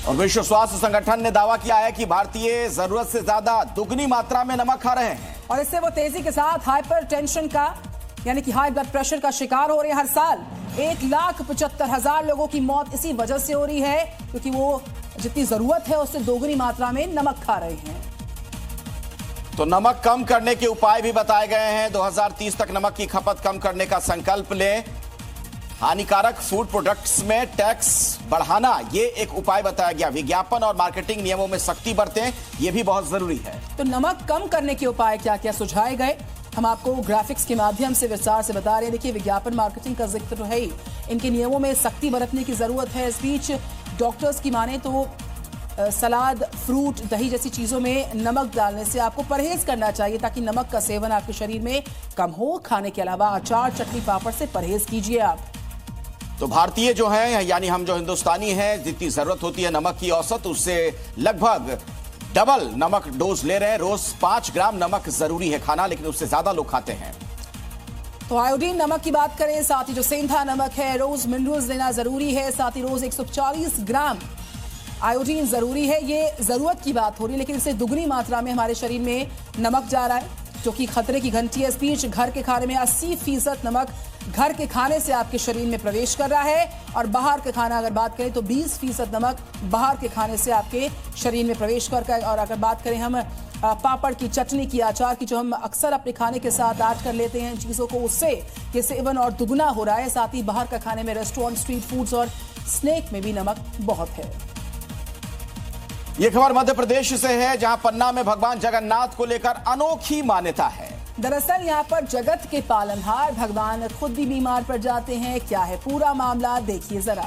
और विश्व स्वास्थ्य संगठन ने दावा किया है कि भारतीय जरूरत से ज्यादा दुगनी मात्रा में नमक खा रहे हैं और इससे वो तेजी के साथ हाइपरटेंशन का यानी कि हाई ब्लड प्रेशर का शिकार हो रहे हैं। हर साल 1,75,000 लोगों की मौत इसी वजह से हो रही है क्योंकि वो जितनी जरूरत है उससे दोगुनी मात्रा में नमक खा रहे हैं। तो नमक कम करने के उपाय भी बताए गए हैं। 2030 तक नमक की खपत कम करने का संकल्प लें। हानिकारक फूड प्रोडक्ट्स में टैक्स बढ़ाना ये एक उपाय बताया गया। विज्ञापन और मार्केटिंग नियमों में सख्ती बरतें, ये भी बहुत जरूरी है। तो नमक कम करने के उपाय क्या क्या सुझाए गए, हम आपको ग्राफिक्स के माध्यम से विस्तार से बता रहे हैं। देखिए, विज्ञापन मार्केटिंग का जिक्र तो है ही, इनके नियमों में सख्ती बरतने की जरूरत है। इस बीच डॉक्टर्स की माने तो सलाद, फ्रूट, दही जैसी चीजों में नमक डालने से आपको परहेज करना चाहिए ताकि नमक का सेवन आपके शरीर में कम हो। खाने के अलावा अचार, चटनी, पापड़ से परहेज कीजिए आप। तो भारतीय जो हैं यानी हम जो हिंदुस्तानी हैं, जितनी जरूरत होती है नमक की औसत उससे लगभग डबल नमक डोज ले रहे हैं। रोज 5 ग्राम नमक जरूरी है खाना, लेकिन उससे ज्यादा लोग खाते हैं। तो आयोडीन नमक की बात करें, साथ ही जो सेंधा नमक है, रोज मिनरल्स लेना जरूरी है। साथ ही रोज 140 ग्राम आयोडीन जरूरी है। ये जरूरत की बात हो रही है, लेकिन इससे दुगनी मात्रा में हमारे शरीर में नमक जा रहा है जो कि खतरे की घंटी है। इस बीच घर के खाने में 80% नमक घर के खाने से आपके शरीर में प्रवेश कर रहा है और बाहर के खाना अगर बात करें तो 20% नमक बाहर के खाने से आपके शरीर में प्रवेश कर रहा है। और अगर बात करें हम पापड़ की, चटनी की, अचार की, जो हम अक्सर अपने खाने के साथ ऐड कर लेते हैं चीज़ों को, उससे ये सेवन और दुगना हो रहा है। साथ ही बाहर का खाने में रेस्टोरेंट, स्ट्रीट फूड्स और स्नैक में भी नमक बहुत है। ये खबर मध्य प्रदेश से है, जहां पन्ना में भगवान जगन्नाथ को लेकर अनोखी मान्यता है। दरअसल यहाँ पर जगत के पालनहार भगवान खुद भी बीमार पड़ जाते हैं। क्या है पूरा मामला, देखिए जरा।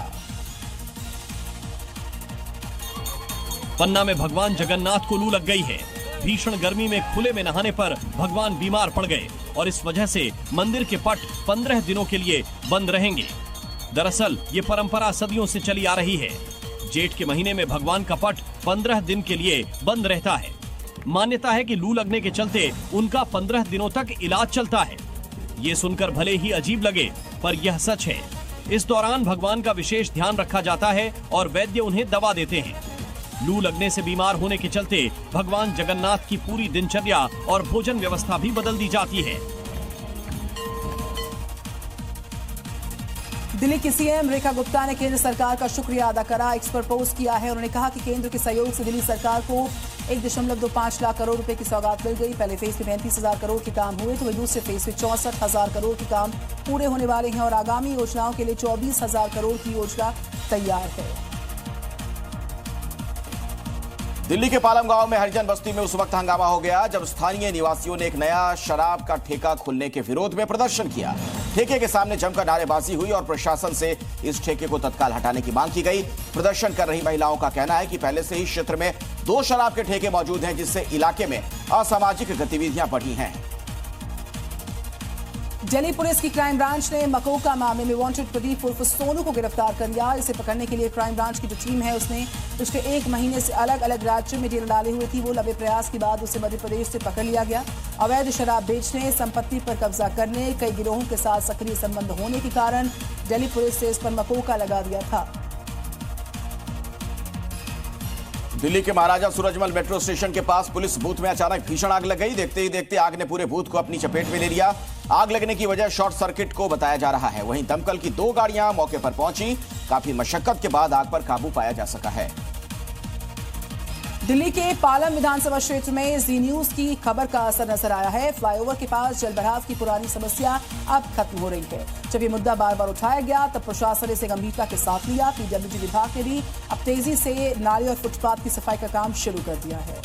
पन्ना में भगवान जगन्नाथ को लू लग गई है। भीषण गर्मी में खुले में नहाने पर भगवान बीमार पड़ गए और इस वजह से मंदिर के पट 15 दिनों के लिए बंद रहेंगे। दरअसल ये परंपरा सदियों से चली आ रही है। जेठ के महीने में भगवान का पट 15 दिन के लिए बंद रहता है। मान्यता है कि लू लगने के चलते उनका 15 दिनों तक इलाज चलता है। ये सुनकर भले ही अजीब लगे, पर यह सच है। इस दौरान भगवान का विशेष ध्यान रखा जाता है और वैद्य उन्हें दवा देते हैं। लू लगने से बीमार होने के चलते भगवान जगन्नाथ की पूरी दिनचर्या और भोजन व्यवस्था भी बदल दी जाती है। दिल्ली की सीएम रेखा गुप्ता ने केंद्र सरकार का शुक्रिया अदा करा, एक्स पर पोस्ट किया है। उन्होंने कहा कि केंद्र के सहयोग से दिल्ली सरकार को 1.25 लाख करोड़ रुपए की सौगात मिल गई। पहले फेज में 35,000 करोड़ के काम हुए तो वही दूसरे फेज में 64,000 करोड़ के काम पूरे होने वाले हैं और आगामी योजनाओं के लिए 24,000 करोड़ की योजना तैयार है। दिल्ली के पालम गांव में हरिजन बस्ती में उस वक्त हंगामा हो गया जब स्थानीय निवासियों ने एक नया शराब का ठेका खोलने के विरोध में प्रदर्शन किया। ठेके के सामने जमकर नारेबाजी हुई और प्रशासन से इस ठेके को तत्काल हटाने की मांग की गई। प्रदर्शन कर रही महिलाओं का कहना है कि पहले से ही क्षेत्र में 2 शराब के ठेके मौजूद हैं, जिससे इलाके में असामाजिक गतिविधियां बढ़ी हैं। दिल्ली पुलिस की क्राइम ब्रांच ने मकोका मामले में वांटेड प्रदीप उर्फ सोनू को गिरफ्तार कर लिया। इसे पकड़ने के लिए क्राइम ब्रांच की जो टीम है उसने पिछले 1 महीने से अलग अलग राज्यों में डेरा डाले हुए थी। वो लंबे प्रयास के बाद उसे मध्य प्रदेश से पकड़ लिया गया। अवैध शराब बेचने, संपत्ति पर कब्जा करने, कई गिरोहों के साथ सक्रिय संबंध होने के कारण दिल्ली पुलिस ने इस पर मकोका लगा दिया था। दिल्ली के महाराजा सूरजमल मेट्रो स्टेशन के पास पुलिस बूथ में अचानक भीषण आग लग गई। देखते ही देखते आग ने पूरे बूथ को अपनी चपेट में ले लिया। आग लगने की वजह शॉर्ट सर्किट को बताया जा रहा है। वहीं दमकल की 2 गाड़ियां मौके पर पहुंची। काफी मशक्कत के बाद आग पर काबू पाया जा सका है। दिल्ली के पालम विधानसभा क्षेत्र में जी न्यूज की खबर का असर नजर आया है। फ्लाईओवर के पास जलभराव की पुरानी समस्या अब खत्म हो रही है। जब ये मुद्दा बार बार उठाया गया तब प्रशासन इसे गंभीरता के साथ लिया। पीडब्ल्यूडी विभाग ने भी अब तेजी से नाले और फुटपाथ की सफाई का काम शुरू कर दिया है।